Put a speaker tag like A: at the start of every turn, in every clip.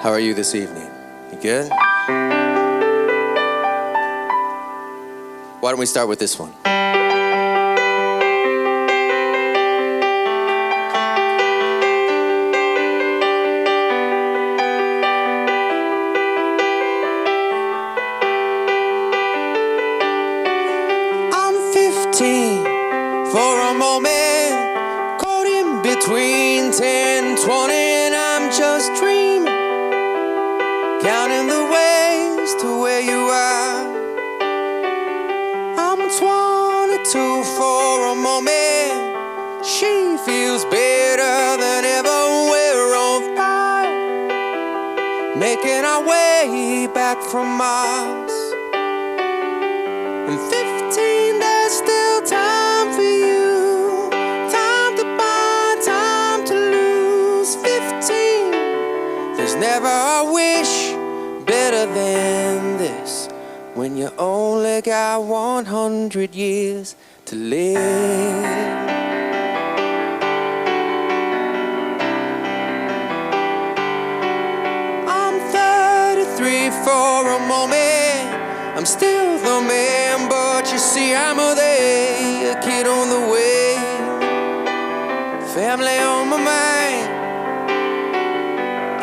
A: How are you this evening? You good? Why don't we start with this one? I'm 15 for a moment, caught in between 10, 20, and I'm just dreaming, counting the ways to where you are. I'm 22 for a moment, she feels better than ever. We're on fire, making our way back from Mars. And 15, there's still time for you, time to buy, time to lose. 15, there's never a wish better than this, when you only got 100 years to live. I'm 33 for a moment, I'm still the man, but you see I'm a kid on the way, family on my mind.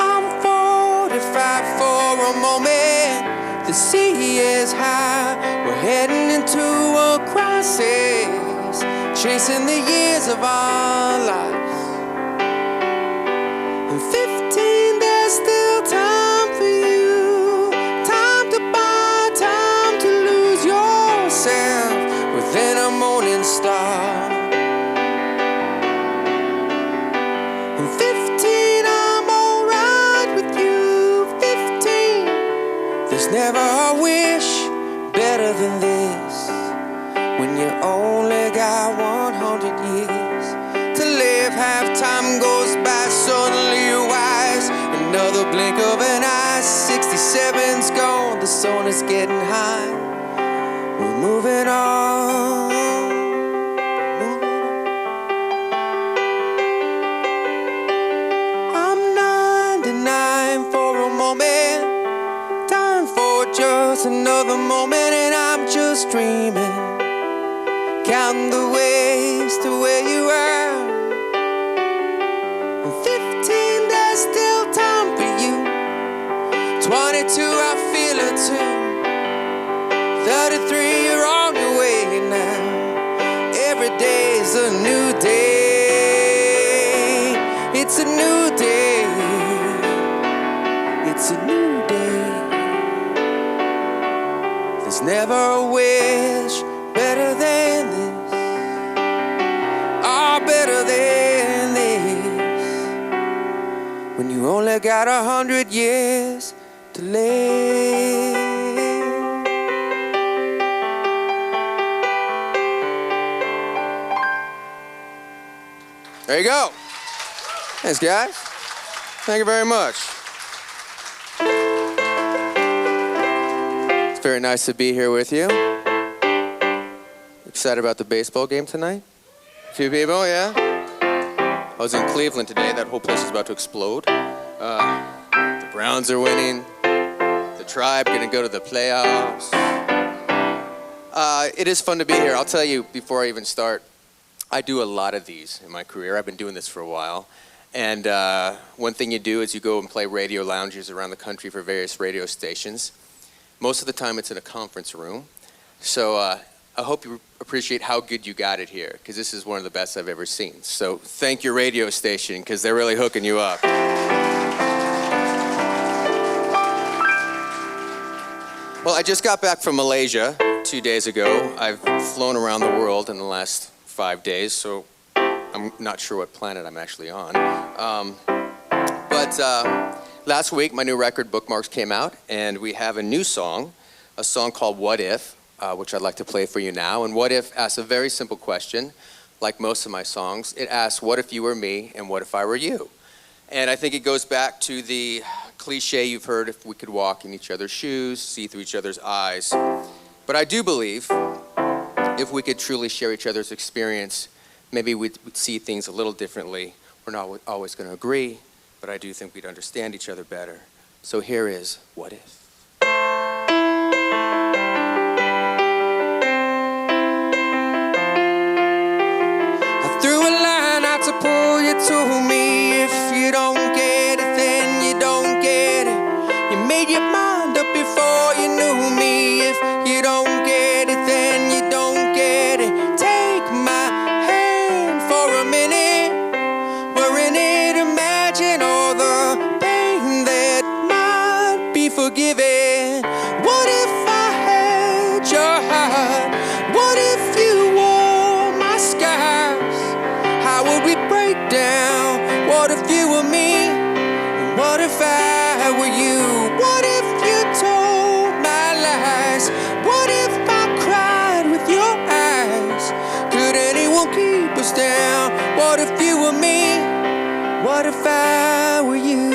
A: I'm 45 for a moment, the sea is high, we're heading into a crisis, chasing the years of our lives. And 15, there's still time for you, time to buy, time to lose yourself within a morning star. And 15, I'm alright with you. 15, there's never a wish better than this, when you only got 100 years to live. Half time goes by, suddenly you're wise, another blink of an eye. 67's gone, the sun is getting high, we're moving on. I'm 99 for a moment, time for just another moment, and I'm just dreaming, counting the ways to where you are. And 15, there's still time for you. 22, I feel it too. 33, you're on your way now. Every day is a new day. It's a new day. It's a new day. There's never a wish better than this, oh, better than this, when you only got 100 years to live. There you go. Thanks, guys. Thank you very much. It's very nice to be here with you. Excited about the baseball game tonight? A few people, yeah? I was in Cleveland today. That whole place is about to explode. The Browns are winning. The Tribe gonna go to the playoffs. It is fun to be here. I'll tell you before I even start, I do a lot of these in my career. I've been doing this for a while. And one thing you do is you go and play radio lounges around the country for various radio stations. Most of the time it's in a conference room. So I hope you appreciate how good you got it here, because this is one of the best I've ever seen. So thank your radio station, because they're really hooking you up. Well, I just got back from Malaysia 2 days ago. I've flown around the world in the last 5 days, so I'm not sure what planet I'm actually on. But last week, my new record, Bookmarks, came out, and we have a new song, a song called What If, which I'd like to play for you now. And What If asks a very simple question, like most of my songs. It asks, what if you were me, and what if I were you? And I think it goes back to the cliche you've heard, if we could walk in each other's shoes, see through each other's eyes. But I do believe if we could truly share each other's experience, maybe we'd see things a little differently. We're not always going to agree, but I do think we'd understand each other better. So here is What If. I threw a line out to pull you to me. If you don't get it, then you don't get it. You made your mind up before you knew me. If you don't get it, then you don't get it. Take my hand for a minute. We're in it, imagine all the pain that might be forgiven. What if I had your heart? What if you wore my scars? How would we break down? What if you were me? What if I were you? What if you told my lies? What if I cried with your eyes? Could anyone keep us down? What if you were me? What if I were you?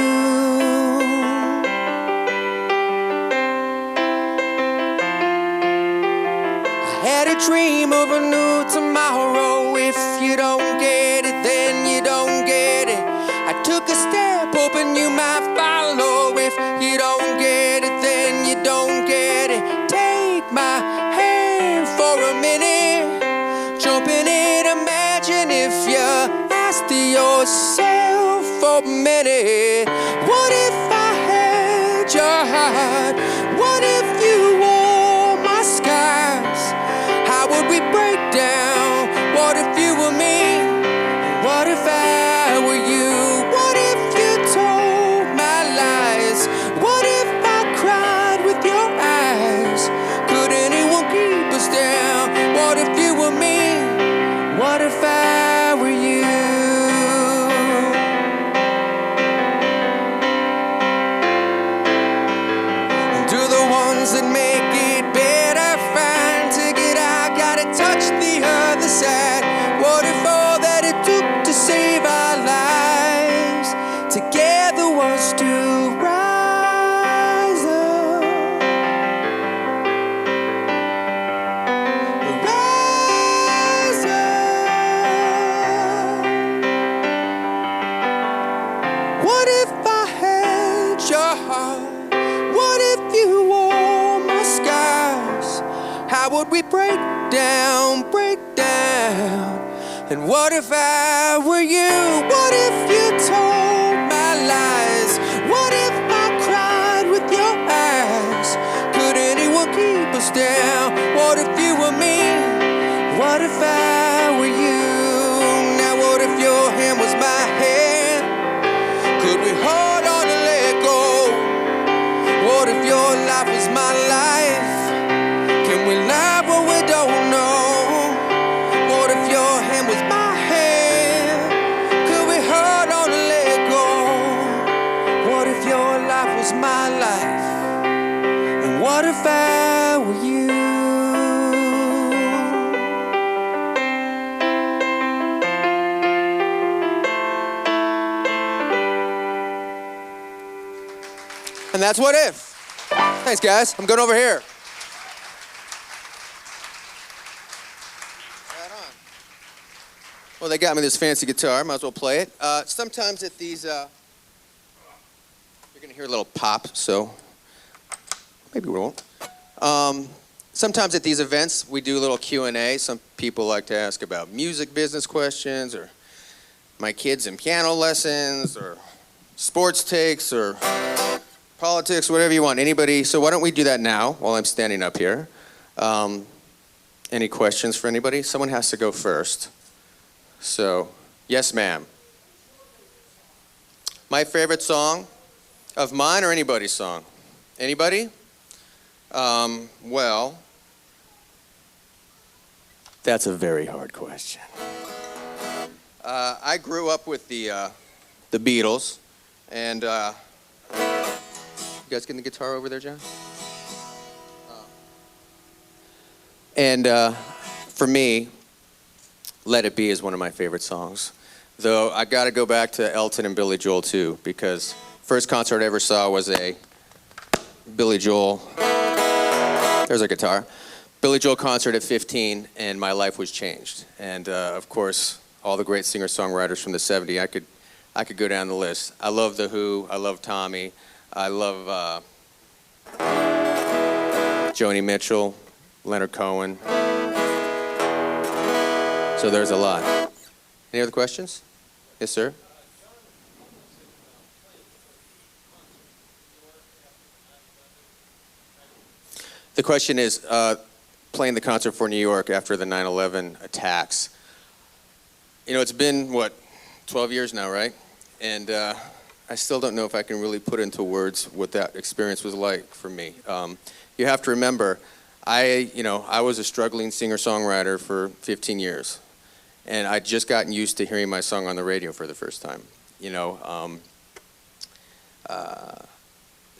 A: I had a dream of a new tomorrow. If you don't get it, then you don't get it. I took a step hoping you might follow. If you don't get it, then you don't get it. Take my hand for a minute. Jump in it, imagine if you asked yourself for a minute. What if I had your heart? What if you wore my scars? How would we break down? What if you were me? What if I were you? What if you told my lies? What if I cried with your eyes? Could anyone keep us down? What if you were me? What if I were you? Do the ones that make it better find ticket? I gotta touch the other side. What if all that it took to save our lives together was to rise up? Rise up. What if I had your heart? What if you wore my scars? How would we break down, break down? And what if I were you? What if you told my lies? What if I cried with your eyes? Could anyone keep us down? What if you were me? What if I were you? Now what if your hand was my hand? Could we hold on and let go? What if your life was my life? Can we lie when we don't know? What if your hand was my hand? Could we hold on and let go? What if your life was my life? And what if I were you? And that's What If. Thanks, guys. I'm going over here. Right on. Well, they got me this fancy guitar. Might as well play it. Sometimes at these, you're going to hear a little pop, so maybe we won't. Sometimes at these events, we do a little Q&A. Some people like to ask about music business questions, or my kids in piano lessons, or sports takes, or politics, whatever you want. Anybody? So why don't we do that now while I'm standing up here? Any questions for anybody? Someone has to go first. So, yes, ma'am. My favorite song of mine or anybody's song? Anybody? Well, that's a very hard question. I grew up with the Beatles, and you guys getting the guitar over there, John? And for me, Let It Be is one of my favorite songs. Though I got to go back to Elton and Billy Joel too, because first concert I ever saw was a Billy Joel. There's a guitar. Billy Joel concert at 15, and my life was changed. And of course, all the great singer-songwriters from the '70s. I could go down the list. I love The Who. I love Tommy. I love Joni Mitchell, Leonard Cohen. So there's a lot. Any other questions? Yes, sir? The question is, playing the concert for New York after the 9/11 attacks. You know, it's been, what, 12 years now, right? And I still don't know if I can really put into words what that experience was like for me. You have to remember, I was a struggling singer-songwriter for 15 years. And I'd just gotten used to hearing my song on the radio for the first time.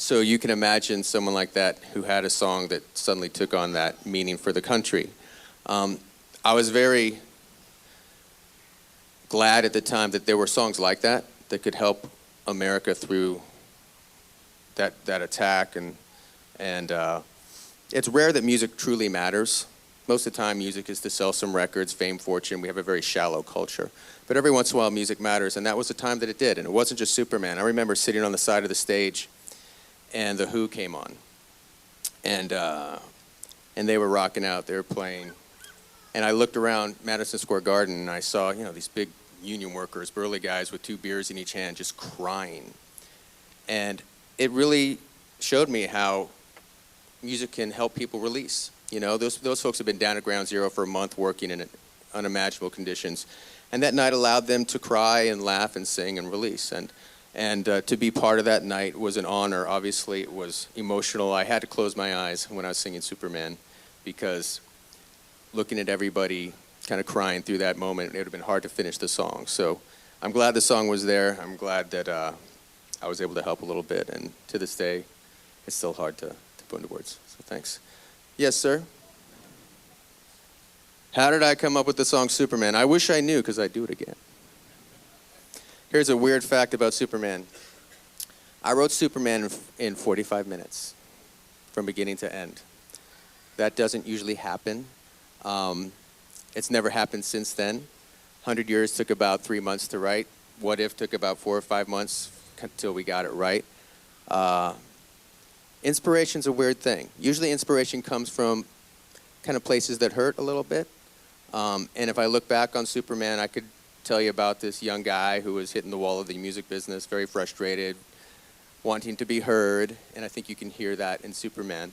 A: So you can imagine someone like that who had a song that suddenly took on that meaning for the country. I was very glad at the time that there were songs like that that could help America through that attack. And it's rare that music truly matters. Most of the time, music is to sell some records, fame, fortune. We have a very shallow culture. But every once in a while, music matters, and that was the time that it did. And it wasn't just Superman. I remember sitting on the side of the stage, and The Who came on. And they were rocking out. They were playing. And I looked around Madison Square Garden, and I saw, these big union workers, burly guys with 2 beers in each hand, just crying. And it really showed me how music can help people release. Those folks have been down at ground zero for a month working in unimaginable conditions. And that night allowed them to cry and laugh and sing and release. And to be part of that night was an honor. Obviously, it was emotional. I had to close my eyes when I was singing Superman because looking at everybody kind of crying through that moment, it would have been hard to finish the song. So I'm glad the song was there. I'm glad that I was able to help a little bit. And to this day, it's still hard to put into words. So thanks. Yes, sir? How did I come up with the song Superman? I wish I knew, because I'd do it again. Here's a weird fact about Superman. I wrote Superman in 45 minutes, from beginning to end. That doesn't usually happen. It's never happened since then. 100 Years took about 3 months to write. What If took about 4 or 5 months until we got it right. Inspiration's a weird thing. Usually inspiration comes from kind of places that hurt a little bit. And if I look back on Superman, I could tell you about this young guy who was hitting the wall of the music business, very frustrated, wanting to be heard, and I think you can hear that in Superman.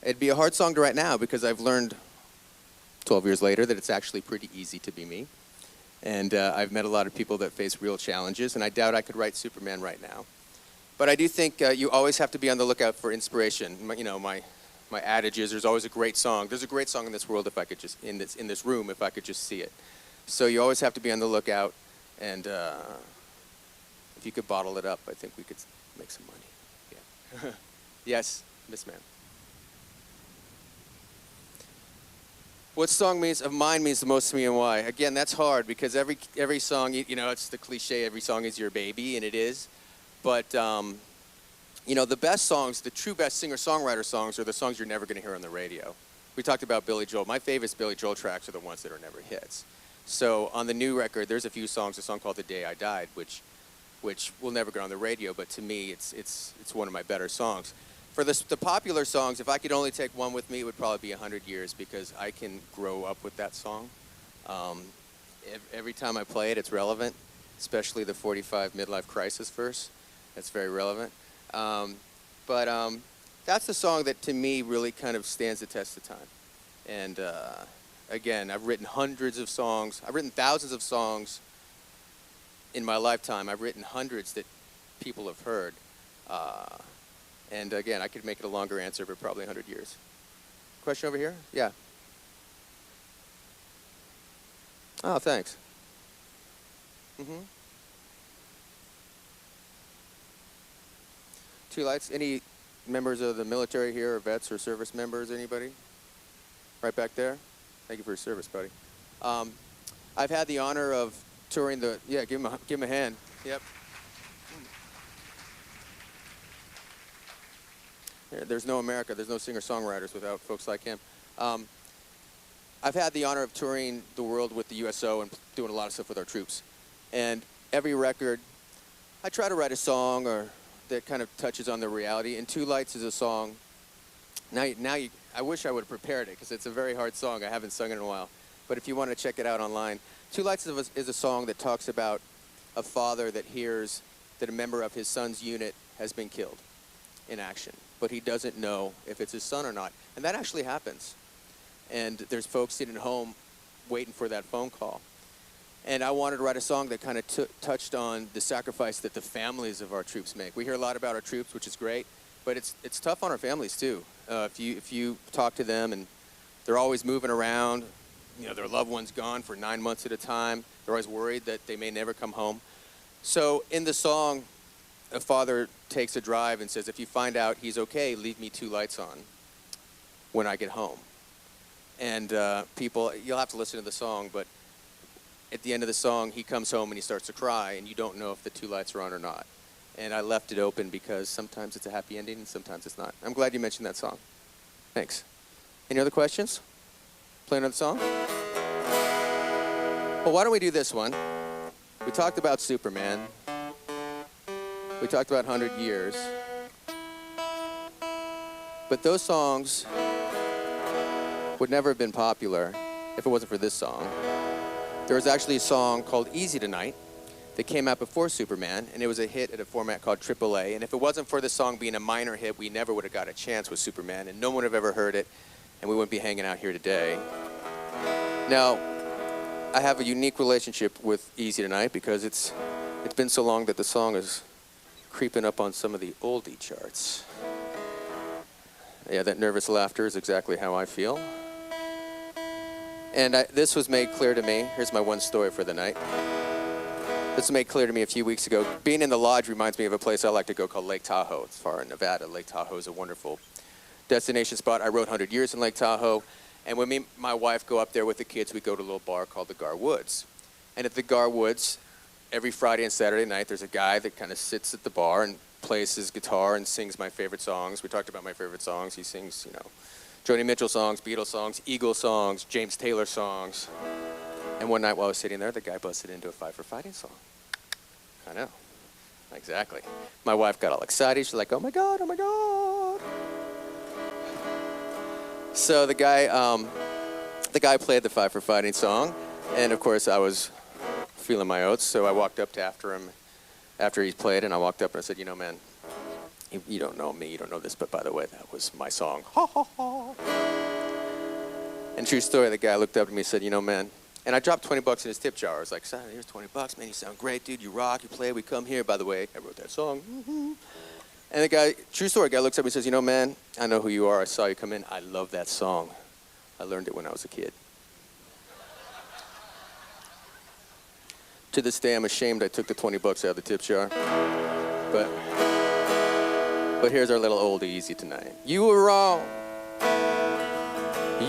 A: It'd be a hard song to write now because I've learned 12 years later that it's actually pretty easy to be me. And I've met a lot of people that face real challenges, and I doubt I could write Superman right now. But I do think you always have to be on the lookout for inspiration. My adage is there's always a great song. There's a great song in this world if I could just, in this room, if I could just see it. So you always have to be on the lookout, and if you could bottle it up, I think we could make some money. Yeah. Yes, Miss Ma'am. What song of mine means the most to me and why? Again, that's hard because every song, it's the cliche, every song is your baby, and it is. But, the best songs, the true best singer-songwriter songs are the songs you're never going to hear on the radio. We talked about Billy Joel. My favorite Billy Joel tracks are the ones that are never hits. So on the new record, there's a few songs, a song called The Day I Died, which will never get on the radio, but to me, it's one of my better songs. For the popular songs, if I could only take one with me, it would probably be 100 Years because I can grow up with that song. Every time I play it, it's relevant, especially the 45 midlife crisis verse. That's very relevant. But that's the song that, to me, really kind of stands the test of time. And, again, I've written hundreds of songs. I've written thousands of songs in my lifetime. I've written hundreds that people have heard. And, again, I could make it a longer answer, but probably 100 years. Question over here? Yeah. Oh, thanks. Mm-hmm. 2 lights. Any members of the military here, or vets or service members? Anybody? Right back there. Thank you for your service, buddy. I've had the honor of touring the. Yeah, give him a hand. Yep. There's no America. There's no singer-songwriters without folks like him. I've had the honor of touring the world with the USO and doing a lot of stuff with our troops. And every record, I try to write a song or that kind of touches on the reality. And Two Lights is a song. I wish I would have prepared it because it's a very hard song. I haven't sung it in a while. But if you want to check it out online, Two Lights is a song that talks about a father that hears that a member of his son's unit has been killed in action, but he doesn't know if it's his son or not. And that actually happens. And there's folks sitting at home waiting for that phone call. And I wanted to write a song that kind of touched on the sacrifice that the families of our troops make. We hear a lot about our troops, which is great, but it's tough on our families too. If you talk to them and they're always moving around, you know, their loved one's gone for 9 months at a time. They're always worried that they may never come home. So in the song, a father takes a drive and says, if you find out he's okay, leave me 2 lights on when I get home. And people, you'll have to listen to the song, but at the end of the song, he comes home and he starts to cry, and you don't know if the 2 lights are on or not. And I left it open because sometimes it's a happy ending and sometimes it's not. I'm glad you mentioned that song. Thanks. Any other questions? Play another song? Well, why don't we do this one? We talked about Superman. We talked about 100 years. But those songs would never have been popular if it wasn't for this song. There was actually a song called Easy Tonight that came out before Superman, and it was a hit at a format called AAA. And if it wasn't for the song being a minor hit, we never would have got a chance with Superman, and no one would have ever heard it, and we wouldn't be hanging out here today. Now, I have a unique relationship with Easy Tonight because it's been so long that the song is creeping up on some of the oldie charts. Yeah, that nervous laughter is exactly how I feel. And this was made clear to me. Here's my one story for the night. This was made clear to me a few weeks ago. Being in the lodge reminds me of a place I like to go called Lake Tahoe. It's far in Nevada. Lake Tahoe is a wonderful destination spot. I wrote 100 Years in Lake Tahoe. And when me and my wife go up there with the kids, we go to a little bar called the Gar Woods. And at the Gar Woods, every Friday and Saturday night, there's a guy that kind of sits at the bar and plays his guitar and sings my favorite songs. We talked about my favorite songs. He sings, you know, Joni Mitchell songs, Beatles songs, Eagles songs, James Taylor songs. And one night while I was sitting there, the guy busted into a Five for Fighting song. I know. Exactly. My wife got all excited. She's like, oh my God, oh my God. So the guy played the Five for Fighting song. And of course I was feeling my oats. So I walked up to after him, after he played, and I walked up and I said, you know, man, you don't know me, you don't know this, but by the way, that was my song. Ha, ha, ha. And true story, the guy looked up at me and said, you know, man, and I dropped 20 bucks in his tip jar. I was like, son, here's 20 bucks, man, you sound great, dude, you rock, you play, we come here. By the way, I wrote that song. And the guy, true story, guy looks up at me and says, you know, man, I know who you are, I saw you come in, I love that song. I learned it when I was a kid. To this day, I'm ashamed I took the 20 bucks out of the tip jar. But here's our little oldie Easy Tonight. You were wrong,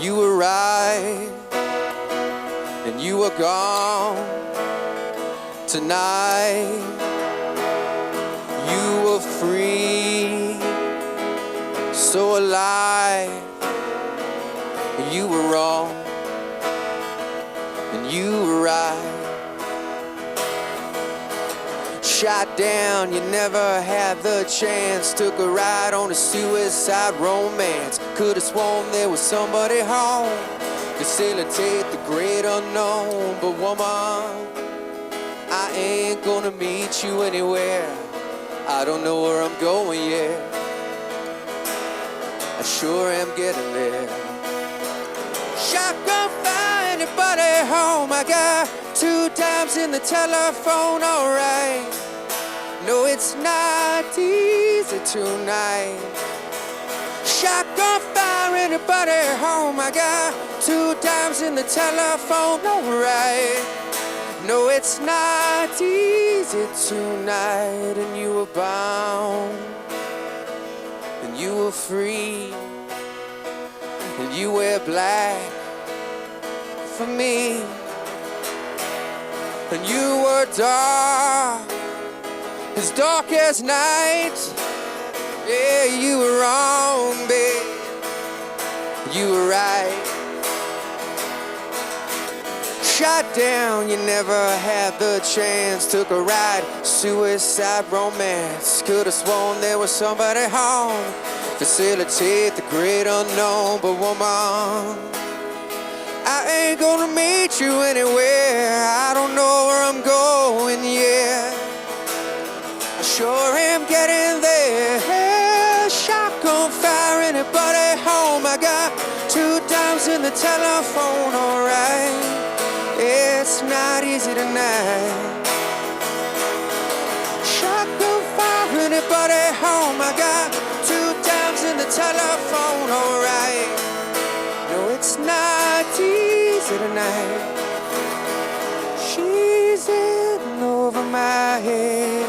A: you were right, and you were gone tonight. You were free, so alive. You were wrong, and you were right. Shot down, you never had the chance. Took a ride on a suicide romance. Could've sworn there was somebody home. Facilitate the great unknown. But woman, I ain't gonna meet you anywhere. I don't know where I'm going yet. I sure am getting there. Shotgun fire, anybody home? I got 2 times in the telephone, alright. No, it's not easy tonight. Shotgun fire, anybody home? I got 2 times in the telephone, alright. No, it's not easy tonight. And you were bound, and you were free, and you wear black for me. And you were dark as night. Yeah, you were wrong, babe. You were right. Shot down, you never had the chance. Took a ride, suicide romance. Could have sworn there was somebody home. Facilitate the great unknown. But woman, I ain't gonna meet you anywhere. I don't know where I'm going yet. I sure am getting there. Shotgun fire, anybody home? I got 2 dimes in the telephone, alright. It's not easy tonight. Shotgun fire, anybody home? I got 2 dimes in the telephone, alright. No, it's not easy tonight. She's in over my head,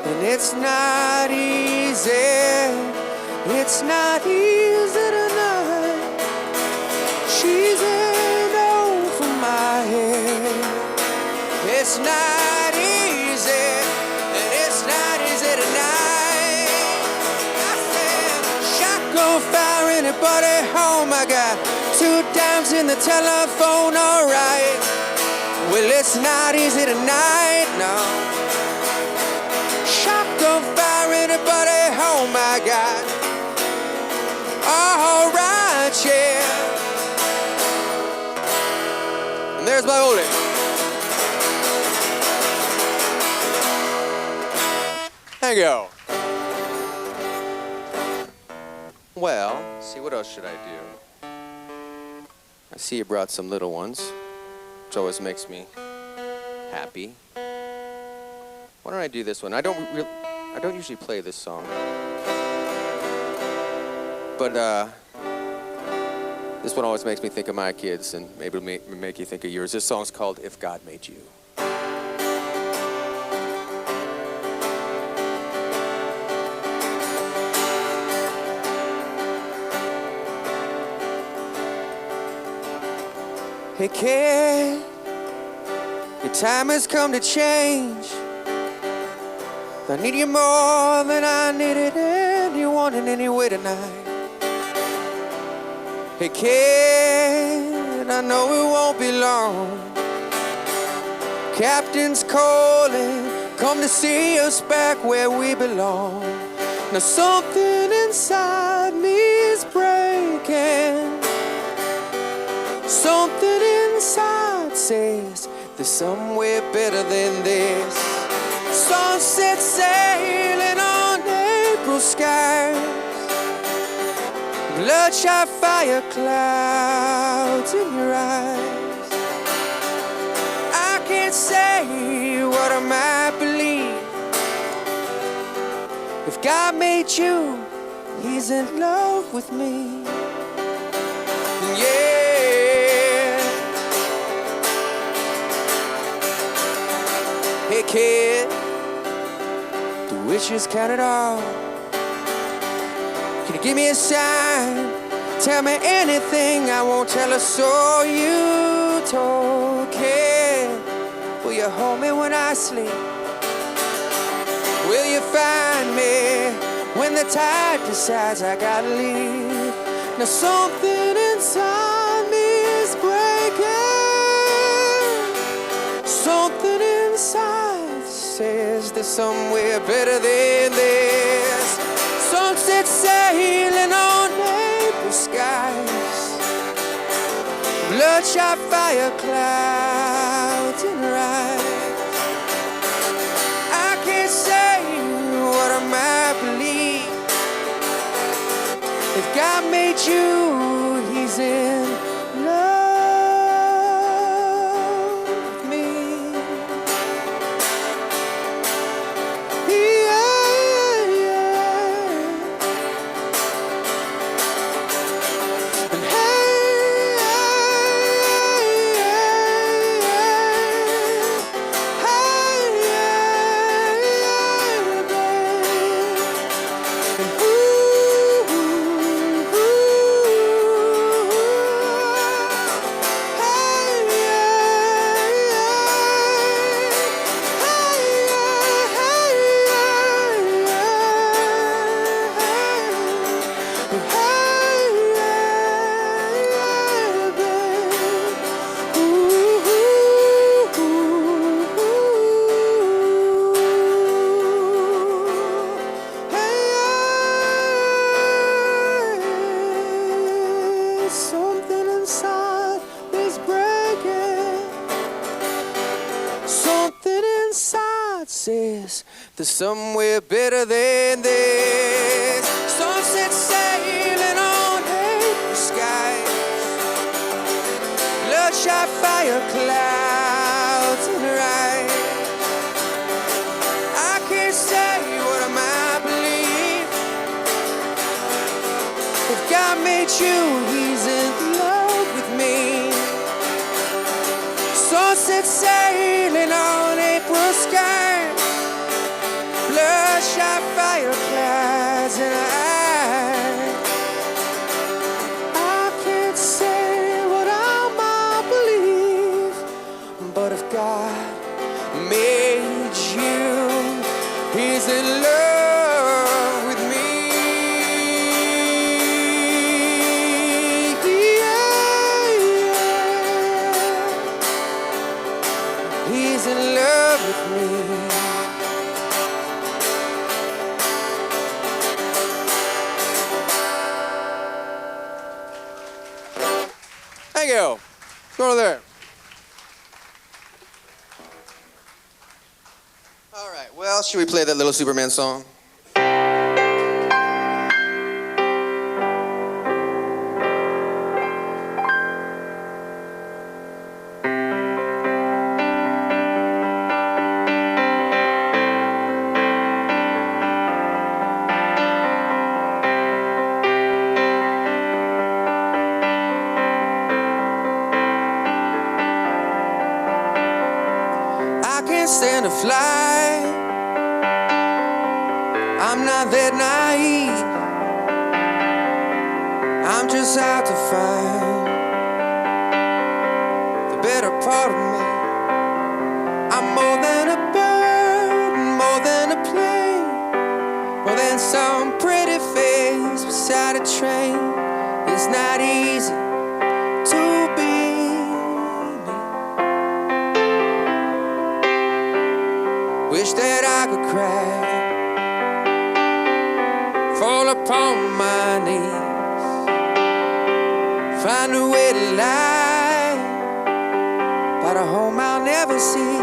A: and it's not easy. It's not easy tonight. She's in over my head. It's not easy, and it's not easy tonight. I said, shotgun fire, anybody home? I got 2 dimes in the telephone, alright. Well, it's not easy tonight, no. Shotgun fire, anybody home? I got, alright, yeah. And there's my oldie. There you go. Well, see, what else should I do? I see you brought some little ones, which always makes me happy. Why don't I do this one? I don't usually play this song, but this one always makes me think of my kids, and maybe it'll make you think of yours. This song's called "If God Made You." Hey kid, your time has come to change. I need you more than I needed anyone and anyway tonight. Hey kid, I know it won't be long. Captain's calling, come to see us back where we belong. Now something inside me is breaking. Something inside says there's somewhere better than this. Sunset sailing on April skies, bloodshot fire clouds in your eyes. I can't say what I might believe. If God made you, He's in love with me. Yeah. Hey kid, the wishes count it all. Can you give me a sign? Tell me anything, I won't tell a soul you told. Kid, will you hold me when I sleep? Will you find me when the tide decides I gotta leave? Now something inside me is breaking. Something inside says there's somewhere better than this. Sunset sailing on April skies, bloodshot fire clouds in her eyes. I can't say what I might believe. If God made you, He's in love. this. There's somewhere better than this. Sunset sailing on April skies, bloodshot fire clouds in her eyes. I can't say what I might believe. If God made you, he's in love with me. Sunset sailing on April skies, bloodshot fire clouds in her eyes. I can't say what I might believe, but if God made you, he's in love with me. He's in love with me. Thank you. Go over there. All right, well, should we play that little Superman song? I can't stand to fly. I'm not that naive. I'm just out to find the better part of me. I'm more than a bird, more than a plane, more than some pretty face beside a train. It's not easy to be me. Wish that I could cry, fall upon my knees, find a way to lie about a home I'll never see,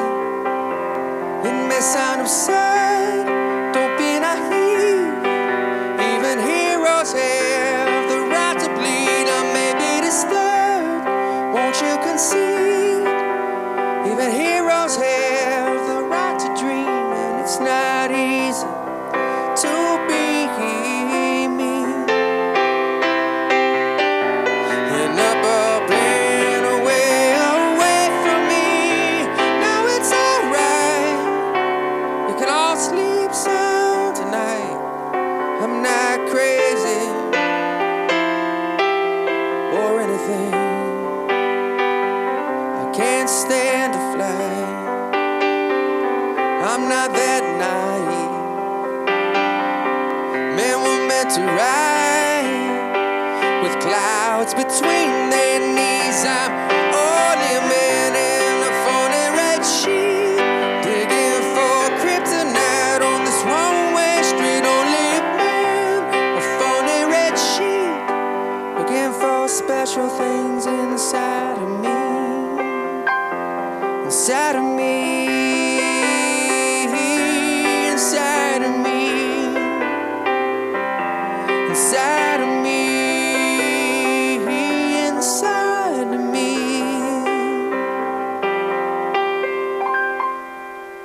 A: and miss out of sight. Don't be naive. Even heroes have the right to bleed. I may be disturbed, won't you concede? Even heroes have the right to dream, and it's not easy to be me. And up and away from me. Now it's alright, you can all sleep sound tonight. I'm not crazy or anything. I can't stand to fly. I'm not that naive. Men were meant to ride with clouds between their knees. I'm only a man in a phony red sheet, digging for kryptonite on this one-way street. Only a man, a phony red sheet, looking for special things inside of me, inside of me, inside of me, inside of me, inside of me.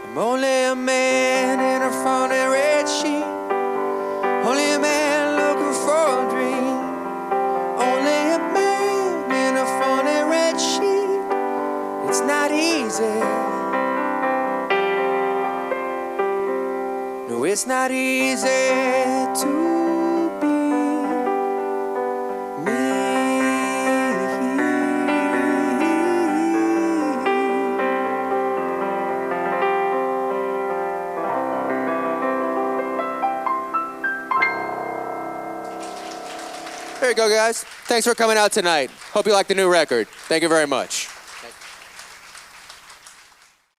A: I'm only a man in a phony red sheet, only a man looking for a dream, only a man in a phony red sheet. It's not easy. No, it's not easy to be me. There you go, guys. Thanks for coming out tonight. Hope you like the new record. Thank you very much.